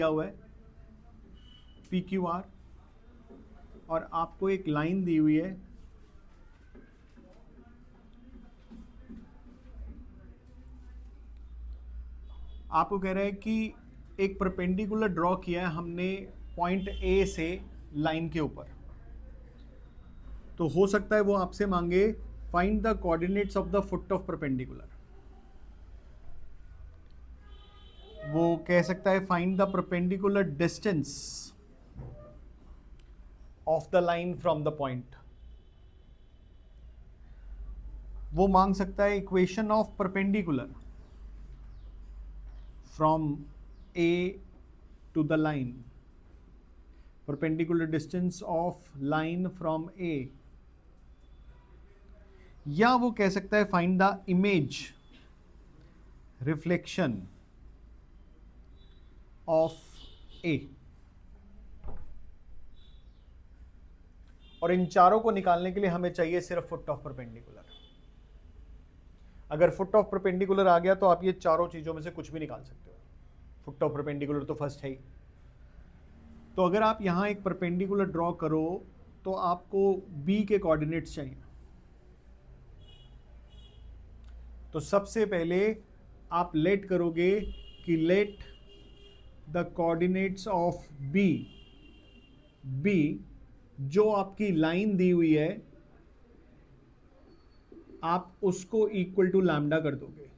दिया हुआ है पी क्यू आर, और आपको एक लाइन दी हुई है आपको कह रहा है कि एक परपेंडिकुलर ड्रॉ किया है हमने पॉइंट ए से लाइन के ऊपर। तो हो सकता है वो आपसे मांगे find the coordinates of the foot of perpendicular. वो कह सकता है find the perpendicular distance of the line from the point. वो मांग सकता है equation of perpendicular from A to the line, perpendicular distance of line from A. या वो कह सकता है find the image reflection of A. और इन चारों को निकालने के लिए हमें चाहिए सिर्फ फुट ऑफ परपेंडिकुलर। अगर फुट ऑफ परपेंडिकुलर आ गया तो आप ये चारों चीजों में से कुछ भी निकाल सकते हो। फुट ऑफ परपेंडिकुलर तो फर्स्ट है ही। तो अगर आप यहां एक परपेंडिकुलर ड्रॉ करो तो आपको बी के कोऑर्डिनेट्स चाहिए। तो सबसे पहले आप लेट करोगे कि let the coordinates of B, B जो आपकी लाइन दी हुई है आप उसको इक्वल टू लैम्डा कर दोगे,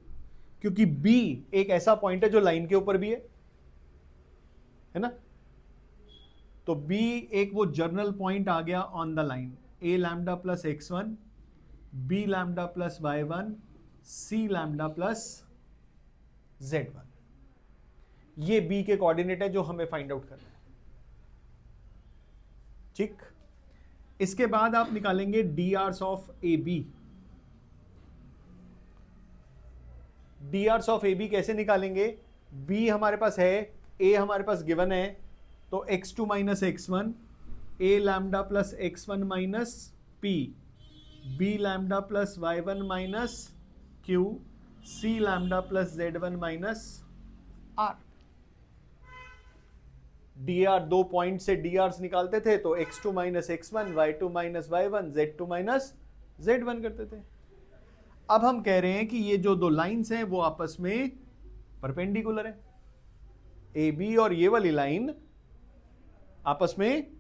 क्योंकि बी एक ऐसा पॉइंट है जो लाइन के ऊपर भी है ना। तो बी एक वो जर्नल पॉइंट आ गया on the line. A lambda plus x1, B lambda plus y1, C lambda plus z1। ये बी के कोऑर्डिनेट है जो हमें फाइंड आउट करना है। ठीक, इसके बाद आप निकालेंगे D Rs of A B. D Rs of A B कैसे निकालेंगे? बी हमारे पास है, ए हमारे पास गिवन है, तो x2 minus x1, A lambda plus x1 minus P, B lambda plus y1 minus Q, C lambda plus z1 minus R. D R दो point से D Rs निकालते थे तो x2 minus x1, y2 minus y1, z2 minus z1 करते थे। अब हम कह रहे हैं कि ये जो दो लाइंस हैं वो आपस में परपेंडिकुलर है। ए बी और ये वाली लाइन आपस में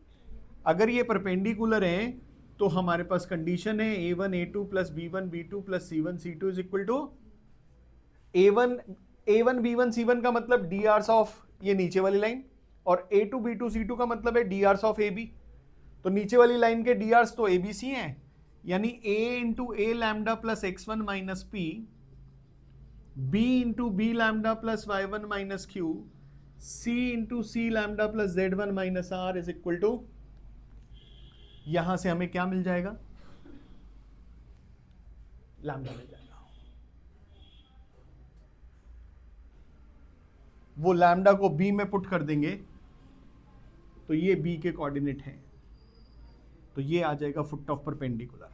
अगर ये परपेंडिकुलर हैं तो हमारे पास कंडीशन है a1 a2 plus b1 b2 plus c1 c2 is equal to a1 b1 c1 का मतलब डी आर्स ऑफ ये नीचे वाली लाइन, और a2 b2 c2 का मतलब है डी आर्स ऑफ ab। तो नीचे वाली लाइन के डी आर्स तो abc हैं, यानी a into A lambda plus x1 minus P, b into B lambda plus y1 minus Q, c into C lambda plus z1 minus R is equal to, यहां से हमें क्या मिल जाएगा? Lambda मिल जाएगा। वो लैम्डा को b में पुट कर देंगे तो ये b के कोऑर्डिनेट हैं, तो ये आ जाएगा फुट ऑफ परपेंडिकुलर।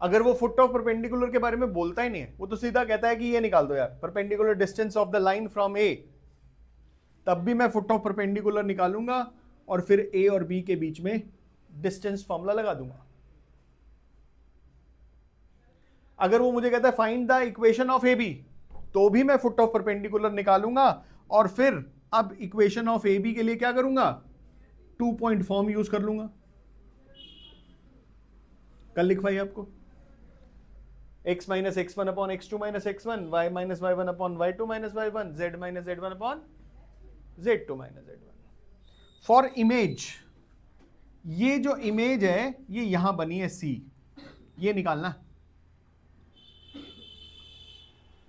अगर वो फुट ऑफ परपेंडिकुलर के बारे में बोलता ही नहीं है, वो तो सीधा कहता है कि ये निकाल दो यार perpendicular distance of the line from A, तब भी मैं फुट ऑफ परपेंडिकुलर निकालूंगा और फिर ए और बी के बीच में डिस्टेंस फॉर्मूला लगा दूंगा। अगर वो मुझे कहता है find the equation of A B, तो भी मैं फुट ऑफ परपेंडिकुलर निकालूंगा और फिर अब इक्वेशन ऑफ ए बी के लिए क्या करूंगा? 2 पॉइंट फॉर्म यूज कर लूंगा। कल लिखवाइए आपको x minus x1 upon x2 minus x1, y minus y1 upon y2 minus y1, z minus z1 upon z2 minus z1। For image, ये जो इमेज है ये यहां बनी है c, ये निकालना।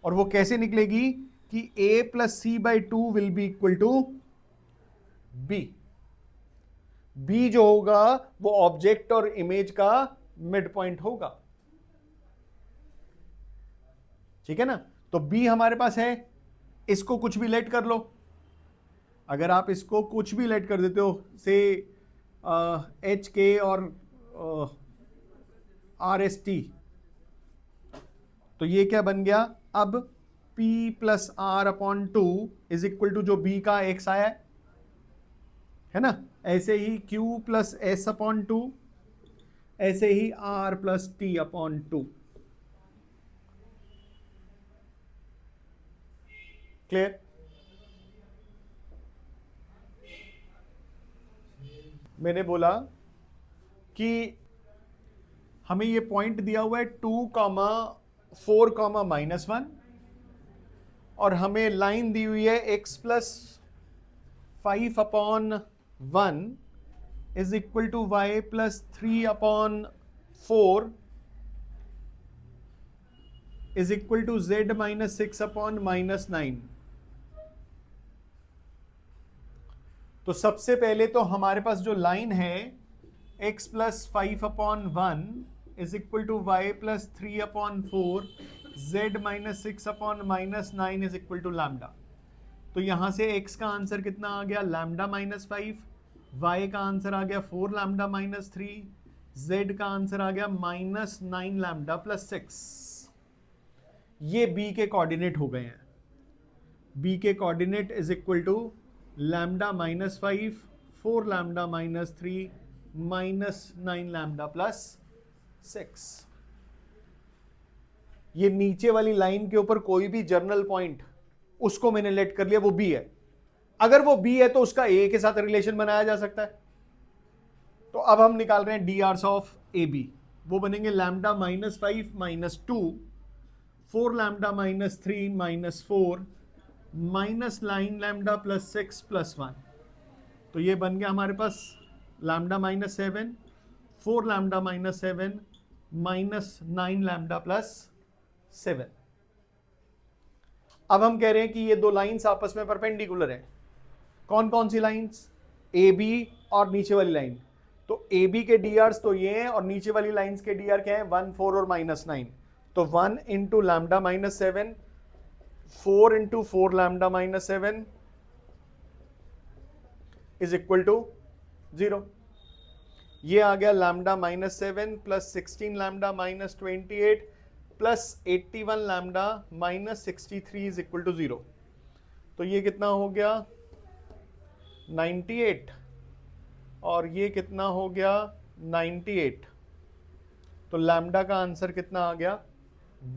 और वो कैसे निकलेगी कि a plus C by two will be equal to b। b जो होगा वो ऑब्जेक्ट और इमेज का मिड पॉइंट होगा, ठीक है ना। तो b हमारे पास है, इसको कुछ भी लेट कर लो। अगर आप इसको कुछ भी लेट कर देते हो से एच के और आर एस टी, तो ये क्या बन गया, अब P plus R upon 2 is equal to जो B का x आया है ना, ऐसे ही Q प्लस एस अपॉन 2, ऐसे ही R plus T upon 2। Clear? मैंने बोला कि हमें ये पॉइंट दिया हुआ है 2,4,-1 और हमें लाइन दी हुई है x plus 5 upon 1 is equal to y plus 3 upon 4 is equal to z minus 6 upon minus 9। तो सबसे पहले तो हमारे पास जो लाइन है x plus 5 upon 1 is equal to y plus 3 upon 4 z minus 6 upon minus 9 is equal to lambda. तो यहां से x का आंसर कितना आ गया, लैम्डा माइनस 5, y का आंसर आ गया 4 लैम्डा माइनस 3, z का आंसर आ गया माइनस 9 लैम्डा प्लस 6। ये b के कोऑर्डिनेट हो गए हैं। b के coordinate is equal to lambda minus 5, 4 lambda minus 3, minus 9 lambda plus 6। ये नीचे वाली लाइन के ऊपर कोई भी जर्नल पॉइंट उसको मैंने लेट कर लिया, वो बी है। अगर वो बी है तो उसका ए के साथ रिलेशन बनाया जा सकता है। तो अब हम निकाल रहे हैं D Rs of A B, वो बनेंगे lambda minus 5 minus 2, 4 lambda minus 3 minus 4, minus 9 lambda plus 6 plus 1। तो ये बन गया हमारे पास lambda minus 7, 4 lambda minus 7, minus 9 lambda plus 7। अब हम कह रहे हैं कि ये दो लाइंस आपस में परपेंडिकुलर हैं। कौन कौन सी लाइंस, ए बी और नीचे वाली लाइन। तो ए बी के डी आर्स तो ये हैं और नीचे वाली लाइंस के डी आर क्या है, 1, 4 और माइनस 9। तो 1 into lambda minus 7, 4 into 4 lambda minus 7 is equal to 0। ये आ गया lambda minus 7 plus 16 lambda minus 28 plus 81 lambda minus 63 is equal to 0। तो ये कितना हो गया 98 और ये कितना हो गया 98। तो लैम्डा का आंसर कितना आ गया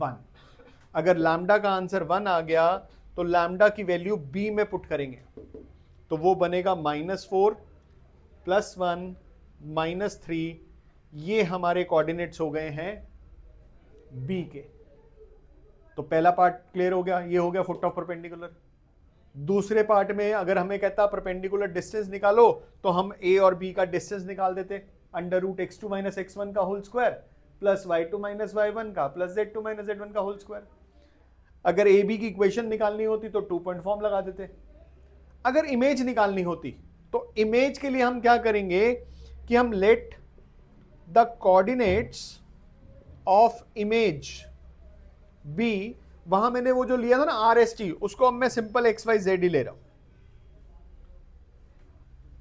1। अगर लैम्डा का आंसर 1 आ गया तो लैम्डा की वैल्यू बी में पुट करेंगे तो वो बनेगा -4 प्लस 1 -3। ये हमारे कोऑर्डिनेट्स हो गए हैं बी के। तो पहला पार्ट क्लियर हो गया, ये हो गया फुट ऑफ परपेंडिकुलर। दूसरे पार्ट में अगर हमें कहता परपेंडिकुलर डिस्टेंस निकालो तो हम ए और बी का डिस्टेंस निकाल देते, under root x2 minus x1 का whole square plus y2 minus y1 का प्लस z2 माइनस z1 का होल स्क्वायर। अगर ए बी की इक्वेशन निकालनी होती तो 2 पॉइंट फॉर्म लगा देते। अगर इमेज निकालनी होती तो इमेज के लिए हम क्या करेंगे कि हम let the coordinates of image B, वहां मैंने वो जो लिया था ना RST, उसको अब मैं सिंपल XYZ ही ले रहा हूं।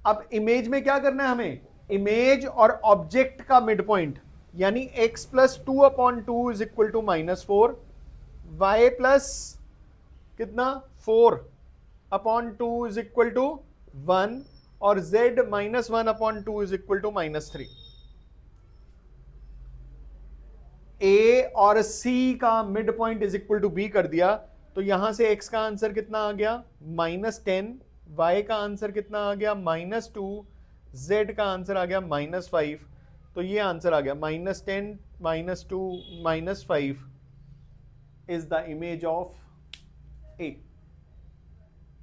अब इमेज में क्या करना है हमें, इमेज और ऑब्जेक्ट का मिड पॉइंट यानी x plus 2 upon 2 is equal to -4, y plus कितना 4 अपॉन 2 इज इक्वल टू 1 और z minus 1 upon 2 is equal to -3। A और सी का mid point is equal to B कर दिया तो यहां से x का आंसर कितना आ गया -10, y का आंसर कितना आ गया -2, z का आंसर आ गया -5। तो ये आंसर आ गया -10, -2, -5 is the image of A.